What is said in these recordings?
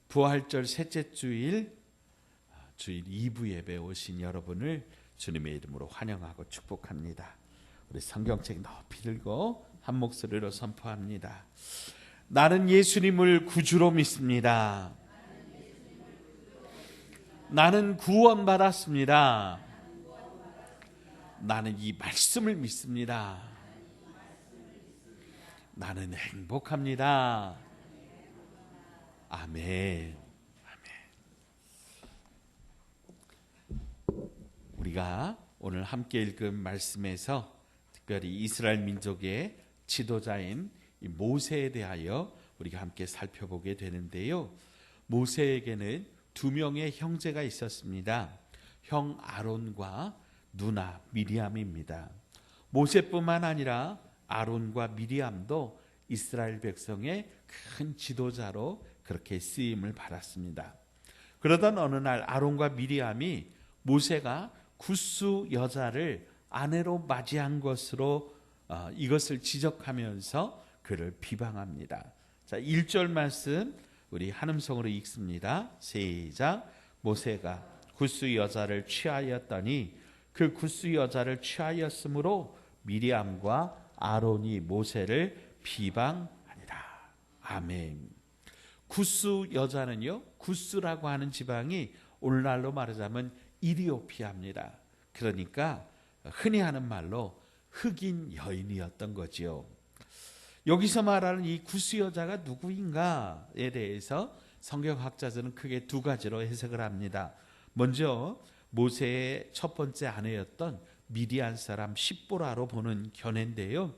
부활절 셋째 주일 2부 예배 오신 여러분을 주님의 이름으로 환영하고 축복합니다. 우리 성경책 높이 들고 한 목소리로 선포합니다. 나는 예수님을 구주로 믿습니다. 나는 구원받았습니다. 나는 이 말씀을 믿습니다. 나는 행복합니다. 아멘. 우리가 오늘 함께 읽은 말씀에서 특별히 이스라엘 민족의 지도자인 모세에 대하여 우리가 함께 살펴보게 되는데요. 모세에게는 두 명의 형제가 있었습니다. 형 아론과 누나 미리암입니다. 모세뿐만 아니라 아론과 미리암도 이스라엘 백성의 큰 지도자로 그렇게 쓰임을 받았습니다. 그러던 어느 날 아론과 미리암이 모세가 굿수 여자를 아내로 맞이한 것으로 이것을 지적하면서 그를 비방합니다. 자, 1절 말씀 우리 한음성으로 읽습니다. 시작. 모세가 굿수 여자를 취하였더니 그 굿수 여자를 취하였으므로 미리암과 아론이 모세를 비방하니라. 아멘. 굿수 여자는요, 굿수라고 하는 지방이 오늘날로 말하자면 이디오피아입니다. 그러니까 흔히 하는 말로 흑인 여인이었던 거지요. 여기서 말하는 이 굿수 여자가 누구인가에 대해서 성경학자들은 크게 두 가지로 해석을 합니다. 먼저 모세의 첫 번째 아내였던 미디안 사람 십보라로 보는 견해인데요.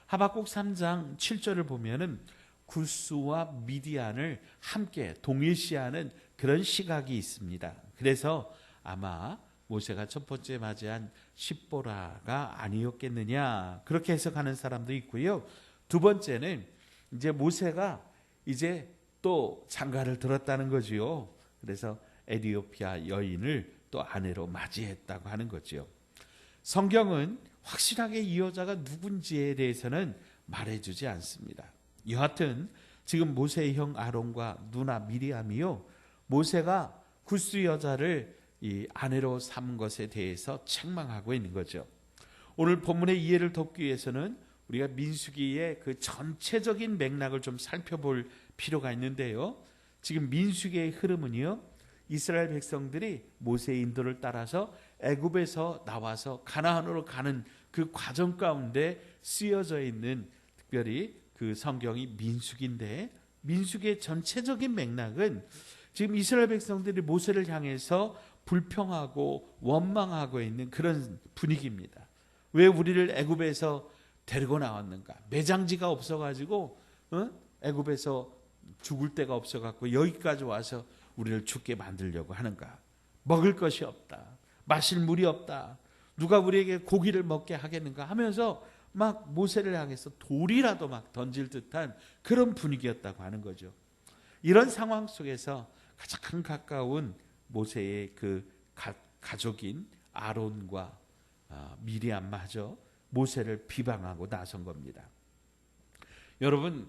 하박국 3장 7절을 보면은 굿수와 미디안을 함께 동일시하는 그런 시각이 있습니다. 그래서 아마 모세가 첫 번째 맞이한 십보라가 아니었겠느냐 그렇게 해석하는 사람도 있고요. 두 번째는 이제 모세가 이제 또 장가를 들었다는 거지요. 그래서 에티오피아 여인을 또 아내로 맞이했다고 하는 거죠. 성경은 확실하게 이 여자가 누군지에 대해서는 말해주지 않습니다. 여하튼 지금 모세의 형 아론과 누나 미리암이요, 모세가 굿수 여자를 이 아내로 삼은 것에 대해서 책망하고 있는 거죠. 오늘 본문의 이해를 돕기 위해서는 우리가 민수기의 그 전체적인 맥락을 좀 살펴볼 필요가 있는데요. 지금 민수기의 흐름은요, 이스라엘 백성들이 모세의 인도를 따라서 애굽에서 나와서 가나안으로 가는 그 과정 가운데 쓰여져 있는 특별히 그 성경이 민수기인데, 민수기의 전체적인 맥락은 지금 이스라엘 백성들이 모세를 향해서 불평하고 원망하고 있는 그런 분위기입니다. 왜 우리를 애굽에서 데리고 나왔는가? 매장지가 없어가지고 애굽에서 죽을 데가 없어갖고 여기까지 와서 우리를 죽게 만들려고 하는가? 먹을 것이 없다. 마실 물이 없다. 누가 우리에게 고기를 먹게 하겠는가 하면서 막 모세를 향해서 돌이라도 막 던질 듯한 그런 분위기였다고 하는 거죠. 이런 상황 속에서 가장 가까운 모세의 그 가족인 아론과 미리암마저 모세를 비방하고 나선 겁니다. 여러분,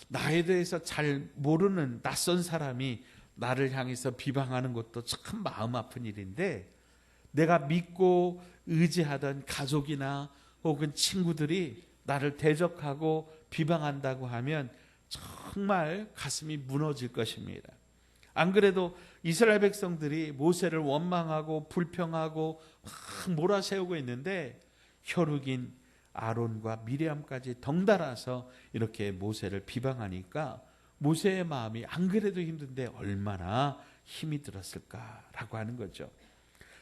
나에 대해서 잘 모르는 낯선 사람이 나를 향해서 비방하는 것도 참 마음 아픈 일인데, 내가 믿고 의지하던 가족이나 혹은 친구들이 나를 대적하고 비방한다고 하면 정말 가슴이 무너질 것입니다. 안 그래도 이스라엘 백성들이 모세를 원망하고 불평하고 막 몰아세우고 있는데 혈육인 아론과 미리암까지 덩달아서 이렇게 모세를 비방하니까 모세의 마음이 안 그래도 힘든데 얼마나 힘이 들었을까라고 하는 거죠.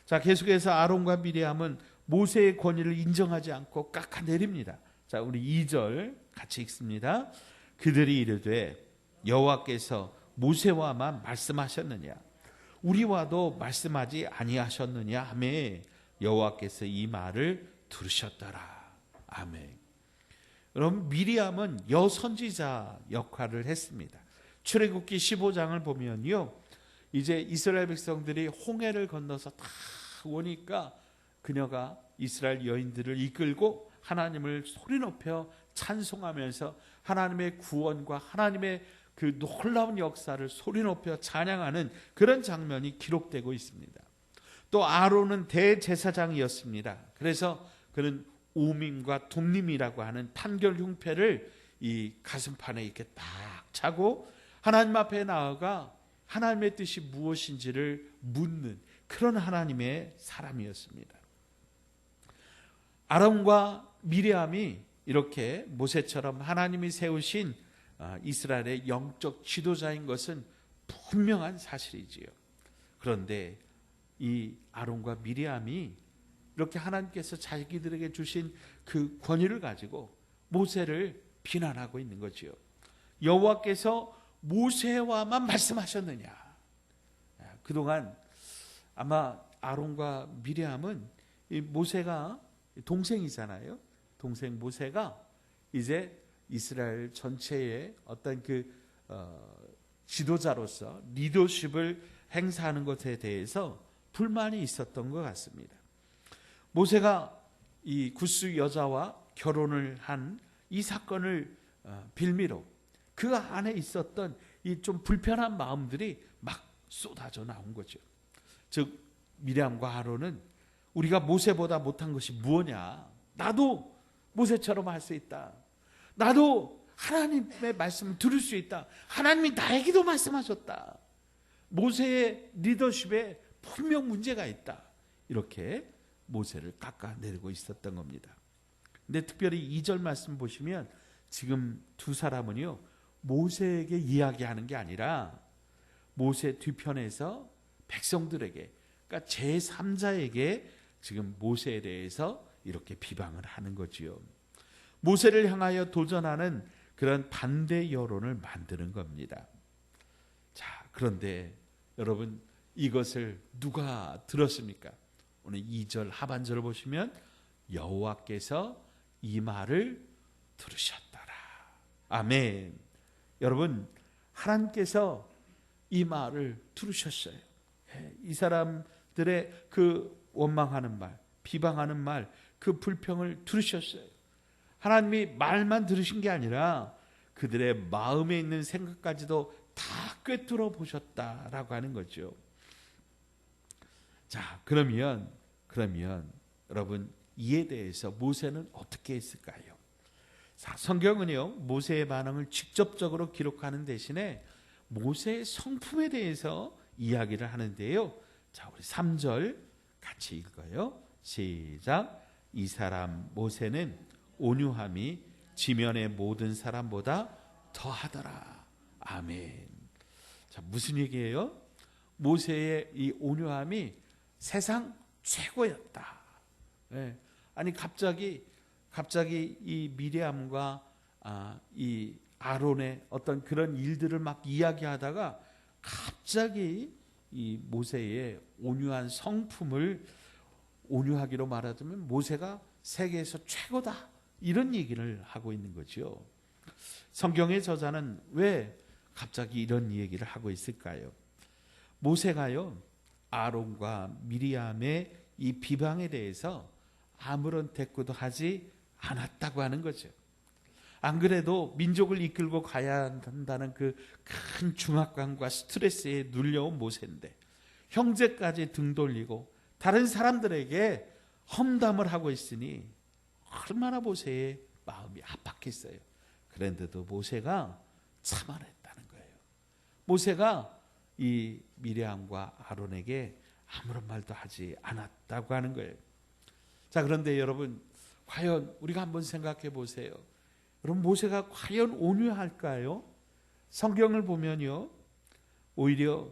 자, 계속해서 아론과 미리암은 모세의 권위를 인정하지 않고 깎아내립니다. 자, 우리 2절 같이 읽습니다. 그들이 이르되 여호와께서 모세와만 말씀하셨느냐, 우리와도 말씀하지 아니하셨느냐 하며 여호와께서 이 말을 들으셨더라. 아멘. 그럼 미리암은 여선지자 역할을 했습니다. 출애굽기 15장을 보면요, 이제 이스라엘 백성들이 홍해를 건너서 다 오니까 그녀가 이스라엘 여인들을 이끌고 하나님을 소리 높여 찬송하면서 하나님의 구원과 하나님의 그 놀라운 역사를 소리 높여 찬양하는 그런 장면이 기록되고 있습니다. 또 아론은 대제사장이었습니다. 그래서 그는 우밈과 둠밈이라고 하는 판결 흉패를 이 가슴판에 이렇게 딱 차고 하나님 앞에 나아가 하나님의 뜻이 무엇인지를 묻는 그런 하나님의 사람이었습니다. 아론과 미리암이 이렇게 모세처럼 하나님이 세우신 이스라엘의 영적 지도자인 것은 분명한 사실이지요. 그런데 이 아론과 미리암이 이렇게 하나님께서 자기들에게 주신 그 권위를 가지고 모세를 비난하고 있는 거지요. 여호와께서 모세와만 말씀하셨느냐. 그동안 아마 아론과 미리암은 이 모세가 동생이잖아요. 동생 모세가 이제 이스라엘 전체의 어떤 그 지도자로서 리더십을 행사하는 것에 대해서 불만이 있었던 것 같습니다. 모세가 이 구스 여자와 결혼을 한 이 사건을 빌미로 그 안에 있었던 이 좀 불편한 마음들이 막 쏟아져 나온 거죠. 즉 미리암과 아론은 우리가 모세보다 못한 것이 무엇냐? 나도 모세처럼 할 수 있다. 나도 하나님의 말씀을 들을 수 있다. 하나님이 나에게도 말씀하셨다. 모세의 리더십에 분명 문제가 있다. 이렇게 모세를 깎아내리고 있었던 겁니다. 근데 특별히 2절 말씀 보시면 지금 두 사람은요 모세에게 이야기하는 게 아니라 모세 뒤편에서 백성들에게, 그러니까 제3자에게 지금 모세에 대해서 이렇게 비방을 하는 거지요. 모세를 향하여 도전하는 그런 반대 여론을 만드는 겁니다. 자, 그런데 여러분 이것을 누가 들었습니까? 오늘 2절 하반절을 보시면 여호와께서 이 말을 들으셨더라. 아멘. 여러분 하나님께서 이 말을 들으셨어요. 이 사람들의 그 원망하는 말, 비방하는 말, 그 불평을 들으셨어요. 하나님이 말만 들으신 게 아니라 그들의 마음에 있는 생각까지도 다 꿰뚫어 보셨다라고 하는 거죠. 자, 그러면 여러분 이에 대해서 모세는 어떻게 했을까요? 자, 성경은요 모세의 반응을 직접적으로 기록하는 대신에 모세의 성품에 대해서 이야기를 하는데요. 자, 우리 3절 같이 읽어요. 시작. 이 사람 모세는 온유함이 지면의 모든 사람보다 더하더라. 아멘. 자, 무슨 얘기예요? 모세의 이 온유함이 세상 최고였다. 네. 아니 갑자기 이 미리암과 이 아론의 어떤 그런 일들을 막 이야기하다가 갑자기 이 모세의 온유한 성품을 온유하기로 말하자면 모세가 세계에서 최고다 이런 얘기를 하고 있는 거죠. 성경의 저자는 왜 갑자기 이런 얘기를 하고 있을까요? 모세가요 아론과 미리암의 이 비방에 대해서 아무런 대꾸도 하지 않았다고 하는 거죠. 안 그래도 민족을 이끌고 가야 한다는 그 큰 중압감과 스트레스에 눌려온 모세인데 형제까지 등 돌리고 다른 사람들에게 험담을 하고 있으니 얼마나 모세의 마음이 압박했어요. 그런데도 모세가 참아냈다는 거예요. 모세가 이 미리암과 아론에게 아무런 말도 하지 않았다고 하는 거예요. 자, 그런데 여러분 과연 우리가 한번 생각해 보세요. 여러분 모세가 과연 온유할까요? 성경을 보면요 오히려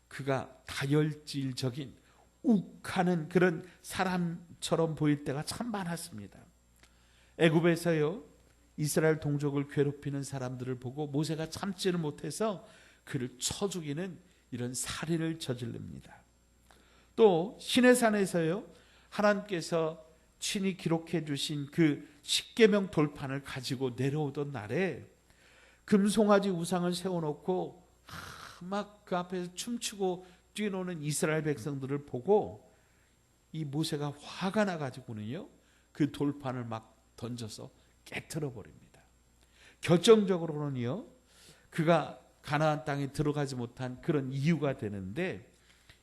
그가 다혈질적인 욱하는 그런 사람처럼 보일 때가 참 많았습니다. 애굽에서요 이스라엘 동족을 괴롭히는 사람들을 보고 모세가 참지를 못해서 그를 쳐 죽이는 이런 살인을 저지릅니다. 또 시내산에서요 하나님께서 친히 기록해 주신 그 십계명 돌판을 가지고 내려오던 날에 금송아지 우상을 세워놓고 막 그 앞에서 춤추고 뛰노는 이스라엘 백성들을 보고 이 모세가 화가 나가지고는요 그 돌판을 막 던져서 깨트려 버립니다. 결정적으로는요 그가 가나안 땅에 들어가지 못한 그런 이유가 되는데,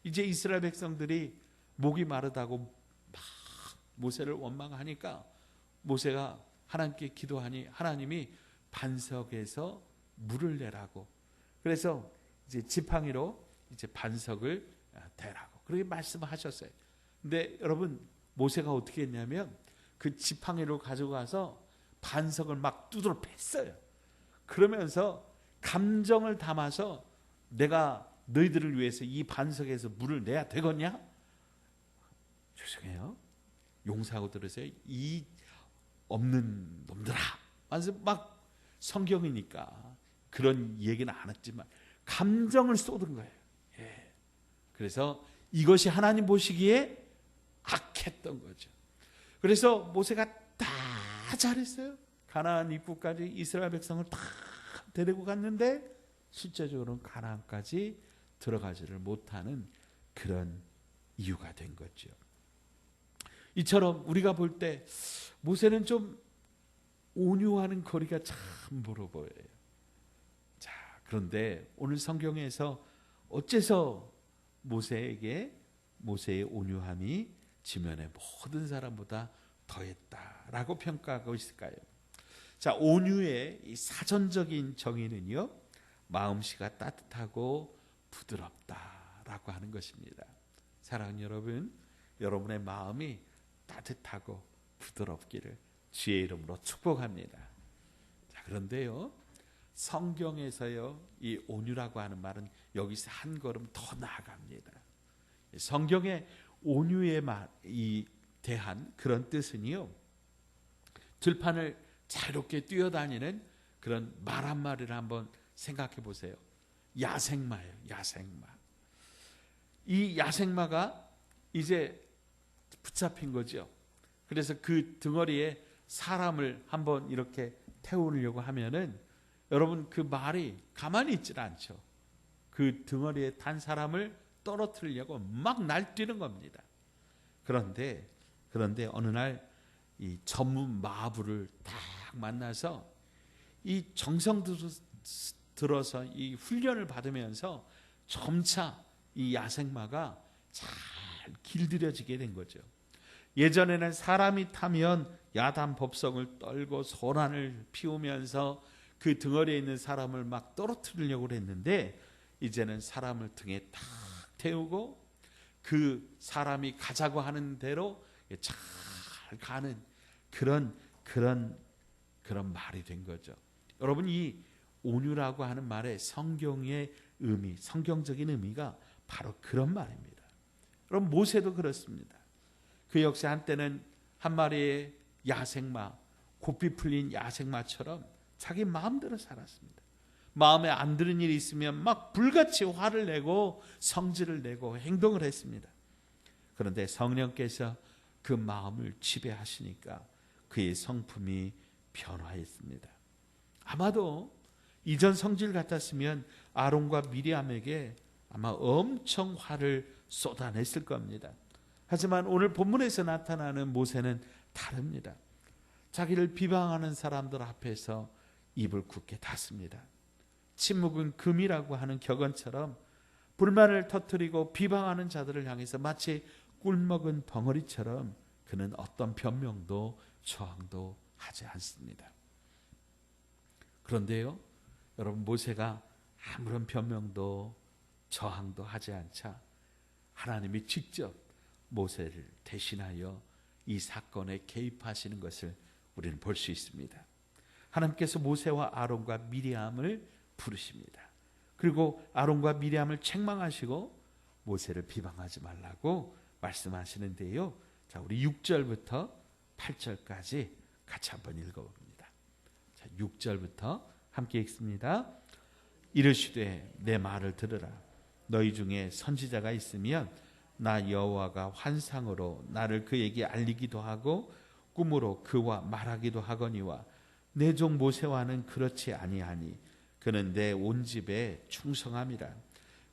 이제 이스라엘 백성들이 목이 마르다고 막 모세를 원망하니까 모세가 하나님께 기도하니 하나님이 반석에서 물을 내라고, 그래서 이제 지팡이로 이제 반석을 대라고 그렇게 말씀하셨어요. 근데 여러분, 모세가 어떻게 했냐면 그 지팡이를 가져가서 반석을 막 두드러 팼어요. 그러면서 감정을 담아서 내가 너희들을 위해서 이 반석에서 물을 내야 되겠냐? 죄송해요, 용서하고 들으세요. 이 없는 놈들아. 막 성경이니까 그런 얘기는 안 했지만 감정을 쏟은 거예요. 예. 그래서 이것이 하나님 보시기에 악했던 거죠. 그래서 모세가 다 잘했어요. 가나안 입구까지 이스라엘 백성을 다 데리고 갔는데 실제적으로는 가나안까지 들어가지를 못하는 그런 이유가 된 거죠. 이처럼 우리가 볼 때 모세는 좀 온유하는 거리가 참 멀어 보여요. 자, 그런데 오늘 성경에서 어째서 모세의 온유함이 지면의 모든 사람보다 더했다라고 평가하고 있을까요? 자, 온유의 이 사전적인 정의는요, 마음씨가 따뜻하고 부드럽다라고 하는 것입니다. 사랑하는 여러분, 여러분의 마음이 따뜻하고 부드럽기를 주의 이름으로 축복합니다. 자, 그런데요, 성경에서요, 이 온유라고 하는 말은 여기서 한 걸음 더 나아갑니다. 성경의 온유에 대한 그런 뜻은요, 들판을 자유롭게 뛰어다니는 그런 말 한 마리를 한번 생각해 보세요. 야생마예요, 야생마. 이 야생마가 이제 붙잡힌 거죠. 그래서 그 등어리에 사람을 한번 이렇게 태우려고 하면은 여러분, 그 말이 가만히 있질 않죠. 그 등어리에 탄 사람을 떨어뜨리려고 막 날뛰는 겁니다. 그런데 어느 날 이 전문 마부를 딱 만나서 이 정성 들어서 이 훈련을 받으면서 점차 이 야생마가 잘 길들여지게 된 거죠. 예전에는 사람이 타면 야단 법석을 떨고 소란을 피우면서 그 등어리에 있는 사람을 막 떨어뜨리려고 했는데, 이제는 사람을 등에 딱 태우고 그 사람이 가자고 하는 대로 잘 가는 그런 말이 된 거죠. 여러분, 이 온유라고 하는 말의 성경의 의미, 성경적인 의미가 바로 그런 말입니다. 여러분, 모세도 그렇습니다. 그 역시 한때는 한 마리의 야생마, 고삐 풀린 야생마처럼 자기 마음대로 살았습니다. 마음에 안 드는 일이 있으면 막 불같이 화를 내고 성질을 내고 행동을 했습니다. 그런데 성령께서 그 마음을 지배하시니까 그의 성품이 변화했습니다. 아마도 이전 성질 같았으면 아론과 미리암에게 아마 엄청 화를 쏟아냈을 겁니다. 하지만 오늘 본문에서 나타나는 모세는 다릅니다. 자기를 비방하는 사람들 앞에서 입을 굳게 닫습니다. 침묵은 금이라고 하는 격언처럼 불만을 터뜨리고 비방하는 자들을 향해서 마치 꿀먹은 벙어리처럼 그는 어떤 변명도 저항도 하지 않습니다. 그런데요, 여러분, 모세가 아무런 변명도 저항도 하지 않자 하나님이 직접 모세를 대신하여 이 사건에 개입하시는 것을 우리는 볼 수 있습니다. 하나님께서 모세와 아론과 미리암을 부르십니다. 그리고 아론과 미리암을 책망하시고 모세를 비방하지 말라고 말씀하시는데요. 자, 우리 6절부터 8절까지 같이 한번 읽어봅니다. 자, 6절부터 함께 읽습니다. 이르시되 내 말을 들으라. 너희 중에 선지자가 있으면 나 여호와가 환상으로 나를 그에게 알리기도 하고 꿈으로 그와 말하기도 하거니와 내 종 모세와는 그렇지 아니하니 그는 내 온 집에 충성함이라.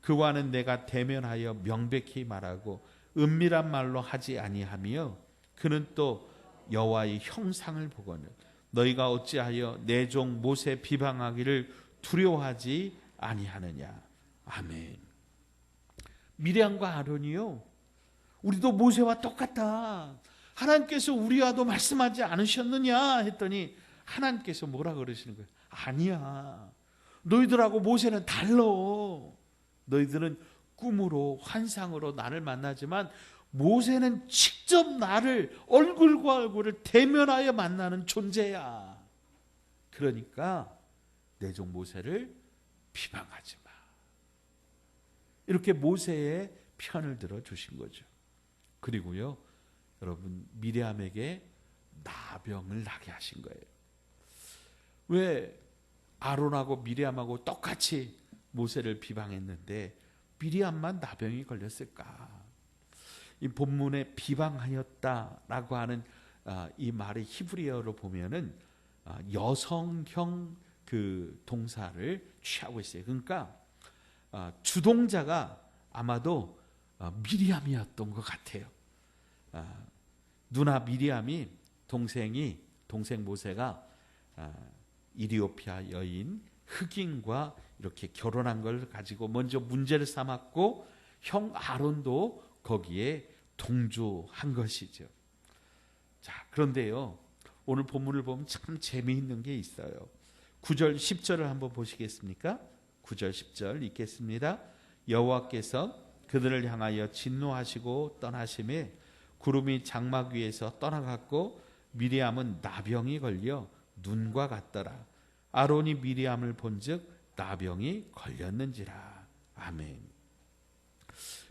그와는 내가 대면하여 명백히 말하고 은밀한 말로 하지 아니하며 그는 또 여호와의 형상을 보거늘 너희가 어찌하여 내 종 모세 비방하기를 두려워하지 아니하느냐. 아멘. 미리암과 아론이요, 우리도 모세와 똑같다. 하나님께서 우리와도 말씀하지 않으셨느냐 했더니 하나님께서 뭐라 그러시는 거예요? 아니야. 너희들하고 모세는 달라. 너희들은 꿈으로 환상으로 나를 만나지만 모세는 직접 나를 얼굴과 얼굴을 대면하여 만나는 존재야. 그러니까 내 종 모세를 비방하지 마. 이렇게 모세의 편을 들어 주신 거죠. 그리고요, 여러분, 미리암에게 나병을 나게 하신 거예요. 왜 아론하고 미리암하고 똑같이 모세를 비방했는데 미리암만 나병이 걸렸을까? 이 본문에 비방하였다라고 하는 이 말의 히브리어로 보면은 여성형 그 동사를 취하고 있어요. 그러니까 주동자가 아마도 미리암이었던 것 같아요. 누나 미리암이 동생 모세가 이리오피아 여인 흑인과 이렇게 결혼한 걸 가지고 먼저 문제를 삼았고 형 아론도 거기에 동조한 것이죠. 자, 그런데요, 오늘 본문을 보면 참 재미있는 게 있어요. 9절 10절을 한번 보시겠습니까? 9절 10절 읽겠습니다. 여호와께서 그들을 향하여 진노하시고 떠나심에 구름이 장막 위에서 떠나갔고 미리암은 나병이 걸려 눈과 같더라. 아론이 미리암을 본즉 나병이 걸렸는지라. 아멘.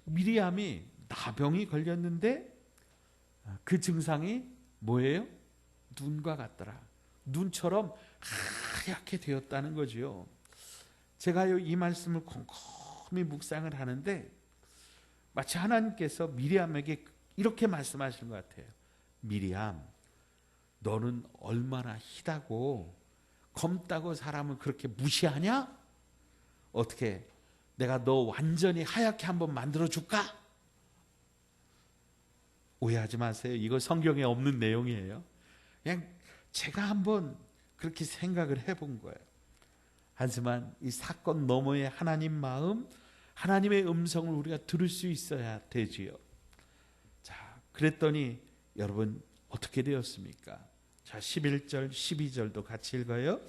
미리암이 나병이 걸렸는데 그 증상이 뭐예요? 눈과 같더라. 눈처럼 하얗게 되었다는 거죠. 제가요, 이 말씀을 곰곰이 묵상을 하는데 마치 하나님께서 미리암에게 이렇게 말씀하시는 것 같아요. 미리암, 너는 얼마나 희다고 검다고 사람을 그렇게 무시하냐? 어떻게 내가 너 완전히 하얗게 한번 만들어 줄까? 오해하지 마세요. 이거 성경에 없는 내용이에요. 그냥 제가 한번 그렇게 생각을 해본 거예요. 하지만 이 사건 너머의 하나님 마음, 하나님의 음성을 우리가 들을 수 있어야 되지요. 자, 그랬더니 여러분 어떻게 되었습니까? 자, 11절 12절도 같이 읽어요.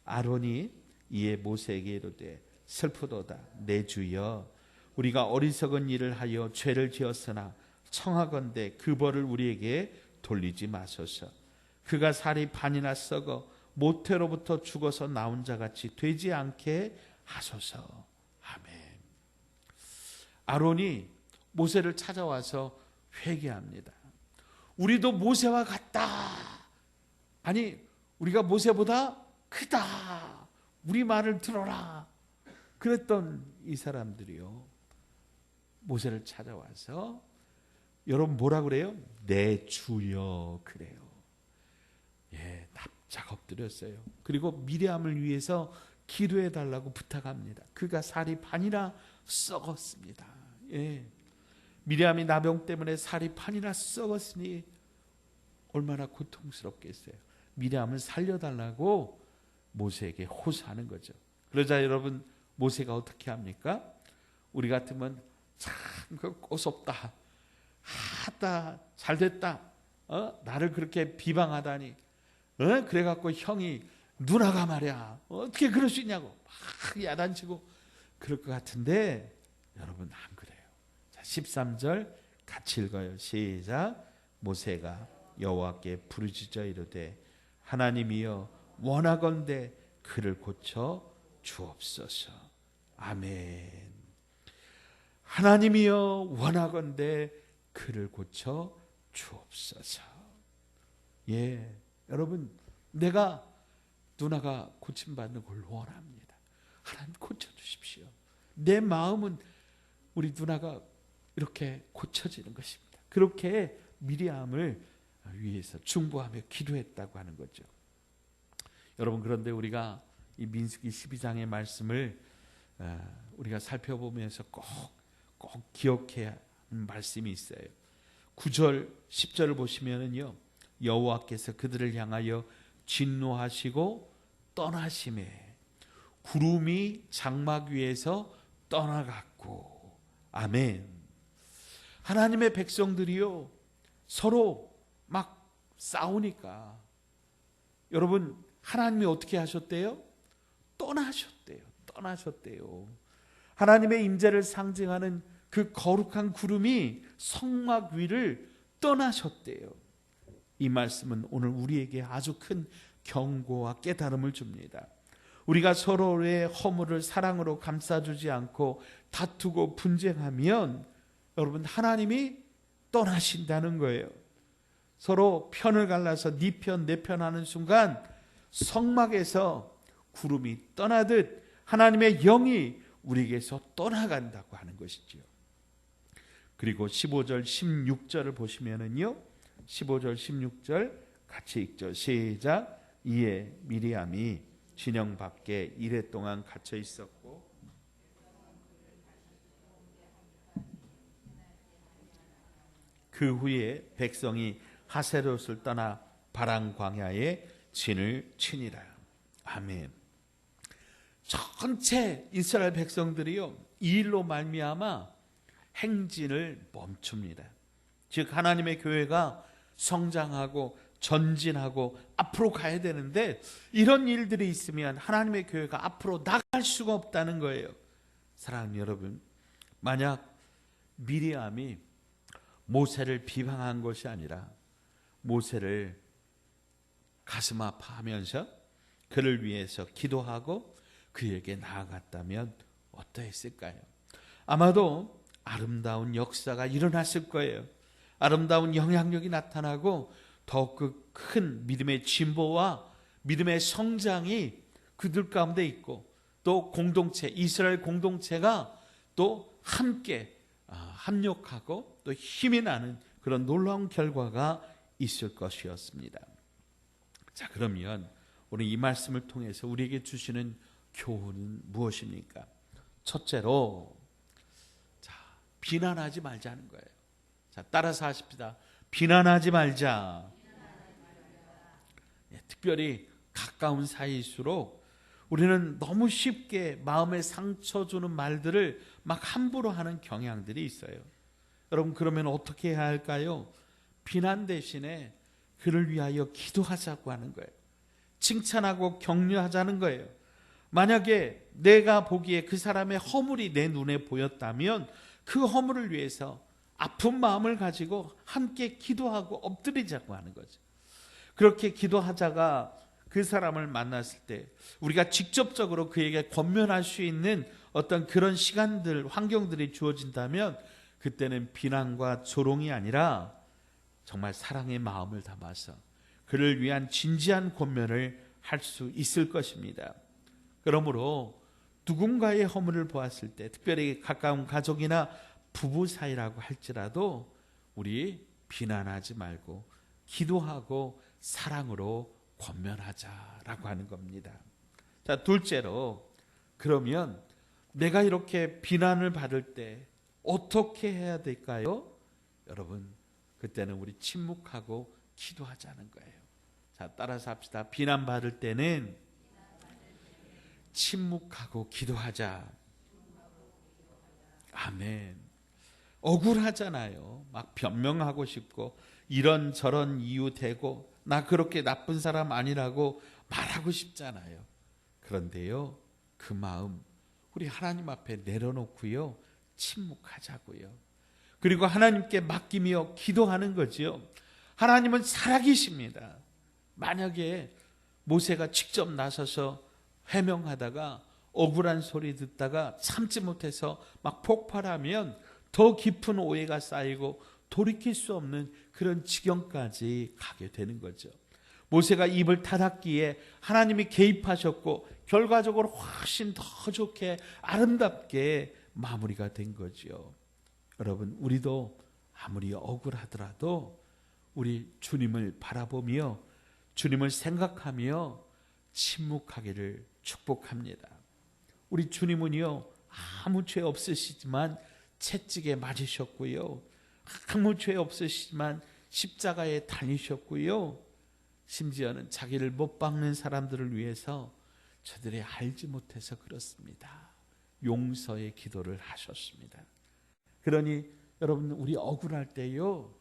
아론이 이에 모세에게 이르되 슬프도다 내 주여, 우리가 어리석은 일을 하여 죄를 지었으나 청하건대 그 벌을 우리에게 돌리지 마소서. 그가 살이 반이나 썩어 모태로부터 죽어서 나온 자같이 되지 않게 하소서. 아멘. 아론이 모세를 찾아와서 회개합니다. 우리도 모세와 같다. 아니, 우리가 모세보다 크다. 우리 말을 들어라. 그랬던 이 사람들이요, 모세를 찾아와서 여러분 뭐라 그래요? 내 주여 그래요. 예, 납작 엎드렸어요. 그리고 미리암을 위해서 기도해 달라고 부탁합니다. 그가 살이 반이나 썩었습니다. 예, 미리암이 나병 때문에 살이 반이나 썩었으니 얼마나 고통스럽겠어요. 미리암을 살려달라고 모세에게 호소하는 거죠. 그러자 여러분, 모세가 어떻게 합니까? 우리 같으면 참 그 꼬숩다, 하다, 잘됐다, 나를 그렇게 비방하다니, 그래갖고 형이 누나가 말이야 어떻게 그럴 수 있냐고 막 야단치고 그럴 것 같은데 여러분 안 그래요. 자, 13절 같이 읽어요. 시작. 모세가 여호와께 부르짖어 이르되 하나님이여 원하건대 그를 고쳐 주옵소서. 아멘. 하나님이여 원하건대 그를 고쳐 주옵소서. 예, 여러분, 내가 누나가 고침받는 걸 원합니다. 하나님 고쳐주십시오. 내 마음은 우리 누나가 이렇게 고쳐지는 것입니다. 그렇게 미리암을 위해서 중보하며 기도했다고 하는 거죠. 여러분, 그런데 우리가 이 민수기 12장의 말씀을 우리가 살펴보면서 꼭 기억해야 하는 말씀이 있어요. 9절 10절을 보시면은요, 여호와께서 그들을 향하여 진노하시고 떠나심에 구름이 장막 위에서 떠나갔고. 아멘. 하나님의 백성들이요, 서로 막 싸우니까 여러분, 하나님이 어떻게 하셨대요? 떠나셨대요. 하나님의 임재를 상징하는 그 거룩한 구름이 성막 위를 떠나셨대요. 이 말씀은 오늘 우리에게 아주 큰 경고와 깨달음을 줍니다. 우리가 서로의 허물을 사랑으로 감싸주지 않고 다투고 분쟁하면 여러분, 하나님이 떠나신다는 거예요. 서로 편을 갈라서 네 편 내 편 하는 순간 성막에서 구름이 떠나듯 하나님의 영이 우리에게서 떠나간다고 하는 것이지요. 그리고 15절 16절을 보시면은요, 15절 16절 같이 읽죠. 시작. 이에 미리암이 진영 밖에 이레 동안 갇혀 있었고 그 후에 백성이 하세롯을 떠나 바란 광야에 진을 치니라. 아멘. 전체 이스라엘 백성들이요, 이 일로 말미암아 행진을 멈춥니다. 즉 하나님의 교회가 성장하고 전진하고 앞으로 가야 되는데 이런 일들이 있으면 하나님의 교회가 앞으로 나갈 수가 없다는 거예요. 사랑하는 여러분, 만약 미리암이 모세를 비방한 것이 아니라 모세를 가슴 아파하면서 그를 위해서 기도하고 그에게 나아갔다면 어떠했을까요? 아마도 아름다운 역사가 일어났을 거예요. 아름다운 영향력이 나타나고 더욱 큰 믿음의 진보와 믿음의 성장이 그들 가운데 있고, 또 공동체, 이스라엘 공동체가 또 함께 합력하고 또 힘이 나는 그런 놀라운 결과가 있을 것이었습니다. 자, 그러면 오늘 이 말씀을 통해서 우리에게 주시는 교훈은 무엇입니까? 첫째로, 자, 비난하지 말자는 거예요. 자, 따라서 하십시다. 비난하지 말자. 특별히 가까운 사이일수록 우리는 너무 쉽게 마음에 상처 주는 말들을 막 함부로 하는 경향들이 있어요. 여러분, 그러면 어떻게 해야 할까요? 비난 대신에 그를 위하여 기도하자고 하는 거예요. 칭찬하고 격려하자는 거예요. 만약에 내가 보기에 그 사람의 허물이 내 눈에 보였다면 그 허물을 위해서 아픈 마음을 가지고 함께 기도하고 엎드리자고 하는 거죠. 그렇게 기도하자가 그 사람을 만났을 때 우리가 직접적으로 그에게 권면할 수 있는 어떤 그런 시간들, 환경들이 주어진다면 그때는 비난과 조롱이 아니라 정말 사랑의 마음을 담아서 그를 위한 진지한 권면을 할 수 있을 것입니다. 그러므로 누군가의 허물을 보았을 때, 특별히 가까운 가족이나 부부 사이라고 할지라도 우리 비난하지 말고 기도하고 사랑으로 권면하자라고 하는 겁니다. 자, 둘째로, 그러면 내가 이렇게 비난을 받을 때 어떻게 해야 될까요? 여러분, 그때는 우리 침묵하고 기도하자는 거예요. 자, 따라서 합시다. 비난받을 때는 침묵하고 기도하자. 아멘. 억울하잖아요. 막 변명하고 싶고 이런저런 이유 대고 나 그렇게 나쁜 사람 아니라고 말하고 싶잖아요. 그런데요, 그 마음 우리 하나님 앞에 내려놓고요, 침묵하자고요. 그리고 하나님께 맡기며 기도하는 거지요. 하나님은 살아계십니다. 만약에 모세가 직접 나서서 해명하다가 억울한 소리 듣다가 참지 못해서 막 폭발하면 더 깊은 오해가 쌓이고 돌이킬 수 없는 그런 지경까지 가게 되는 거죠. 모세가 입을 닫았기에 하나님이 개입하셨고 결과적으로 훨씬 더 좋게 아름답게 마무리가 된 거죠. 여러분, 우리도 아무리 억울하더라도 우리 주님을 바라보며 주님을 생각하며 침묵하기를 축복합니다. 우리 주님은요, 아무 죄 없으시지만 채찍에 맞으셨고요, 아무 죄 없으시지만 십자가에 달리셨고요, 심지어는 자기를 못 박는 사람들을 위해서 저들이 알지 못해서 그렇습니다. 용서의 기도를 하셨습니다. 그러니 여러분, 우리 억울할 때요,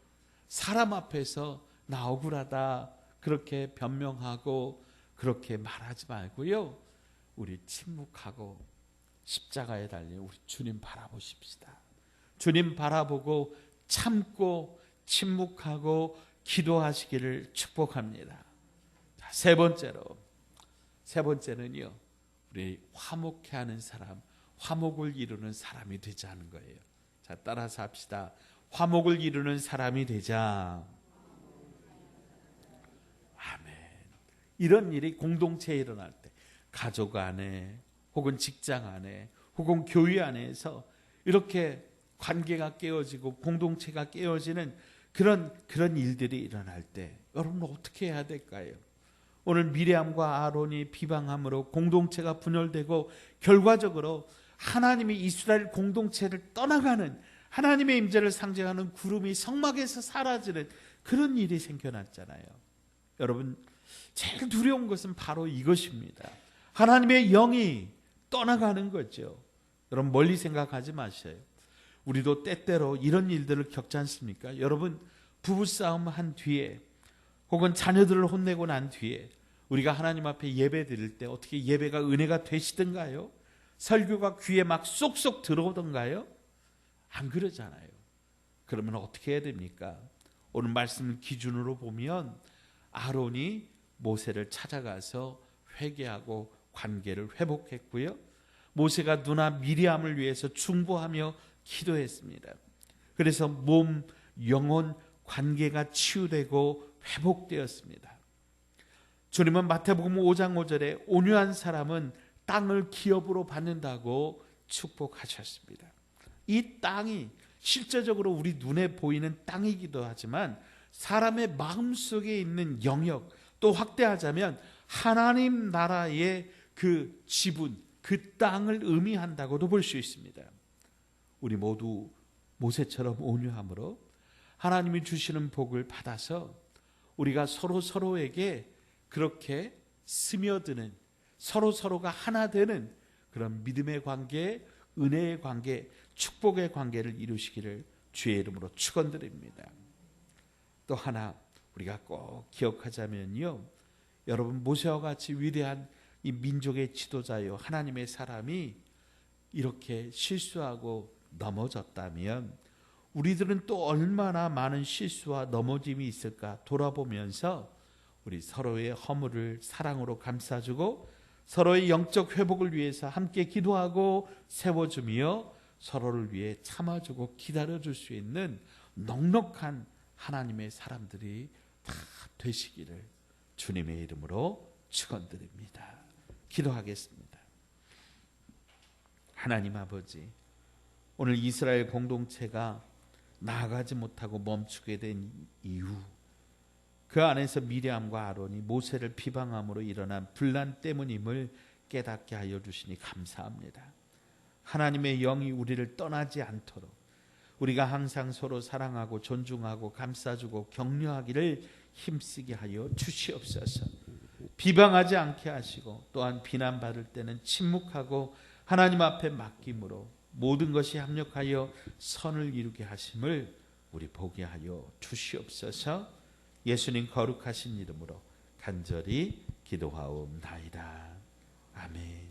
사람 앞에서 나 억울하다 그렇게 변명하고 그렇게 말하지 말고요, 우리 침묵하고 십자가에 달린 우리 주님 바라보십시다. 주님 바라보고 참고 침묵하고 기도하시기를 축복합니다. 자, 세 번째는요, 우리 화목해 하는 사람, 화목을 이루는 사람이 되자는 거예요. 자, 따라서 합시다. 화목을 이루는 사람이 되자. 아멘. 이런 일이 공동체에 일어날 때, 가족 안에 혹은 직장 안에 혹은 교회 안에서 이렇게 관계가 깨어지고 공동체가 깨어지는 그런 일들이 일어날 때 여러분 어떻게 해야 될까요? 오늘 미리암과 아론이 비방함으로 공동체가 분열되고 결과적으로 하나님이 이스라엘 공동체를 떠나가는, 하나님의 임재를 상징하는 구름이 성막에서 사라지는 그런 일이 생겨났잖아요. 여러분, 제일 두려운 것은 바로 이것입니다. 하나님의 영이 떠나가는 거죠. 여러분, 멀리 생각하지 마세요. 우리도 때때로 이런 일들을 겪지 않습니까? 여러분, 부부싸움 한 뒤에 혹은 자녀들을 혼내고 난 뒤에 우리가 하나님 앞에 예배 드릴 때 어떻게 예배가 은혜가 되시던가요? 설교가 귀에 막 쏙쏙 들어오던가요? 안 그러잖아요. 그러면 어떻게 해야 됩니까? 오늘 말씀을 기준으로 보면 아론이 모세를 찾아가서 회개하고 관계를 회복했고요, 모세가 누나 미리암을 위해서 중보하며 기도했습니다. 그래서 몸, 영혼, 관계가 치유되고 회복되었습니다. 주님은 마태복음 5장 5절에 온유한 사람은 땅을 기업으로 받는다고 축복하셨습니다. 이 땅이 실제적으로 우리 눈에 보이는 땅이기도 하지만 사람의 마음속에 있는 영역, 또 확대하자면 하나님 나라의 그 지분, 그 땅을 의미한다고도 볼 수 있습니다. 우리 모두 모세처럼 온유함으로 하나님이 주시는 복을 받아서 우리가 서로에게 그렇게 스며드는, 서로가 하나 되는 그런 믿음의 관계, 은혜의 관계, 축복의 관계를 이루시기를 주의 이름으로 축원드립니다. 또 하나 우리가 꼭 기억하자면요, 여러분, 모세와 같이 위대한 이 민족의 지도자요, 하나님의 사람이 이렇게 실수하고 넘어졌다면 우리들은 또 얼마나 많은 실수와 넘어짐이 있을까 돌아보면서 우리 서로의 허물을 사랑으로 감싸주고 서로의 영적 회복을 위해서 함께 기도하고 세워주며 서로를 위해 참아주고 기다려줄 수 있는 넉넉한 하나님의 사람들이 다 되시기를 주님의 이름으로 축원드립니다. 기도하겠습니다. 하나님 아버지, 오늘 이스라엘 공동체가 나아가지 못하고 멈추게 된 이유, 그 안에서 미리암과 아론이 모세를 비방함으로 일어난 분란 때문임을 깨닫게 하여 주시니 감사합니다. 하나님의 영이 우리를 떠나지 않도록 우리가 항상 서로 사랑하고 존중하고 감싸주고 격려하기를 힘쓰게 하여 주시옵소서. 비방하지 않게 하시고 또한 비난받을 때는 침묵하고 하나님 앞에 맡김으로 모든 것이 합력하여 선을 이루게 하심을 우리 보게 하여 주시옵소서. 예수님 거룩하신 이름으로 간절히 기도하옵나이다. 아멘.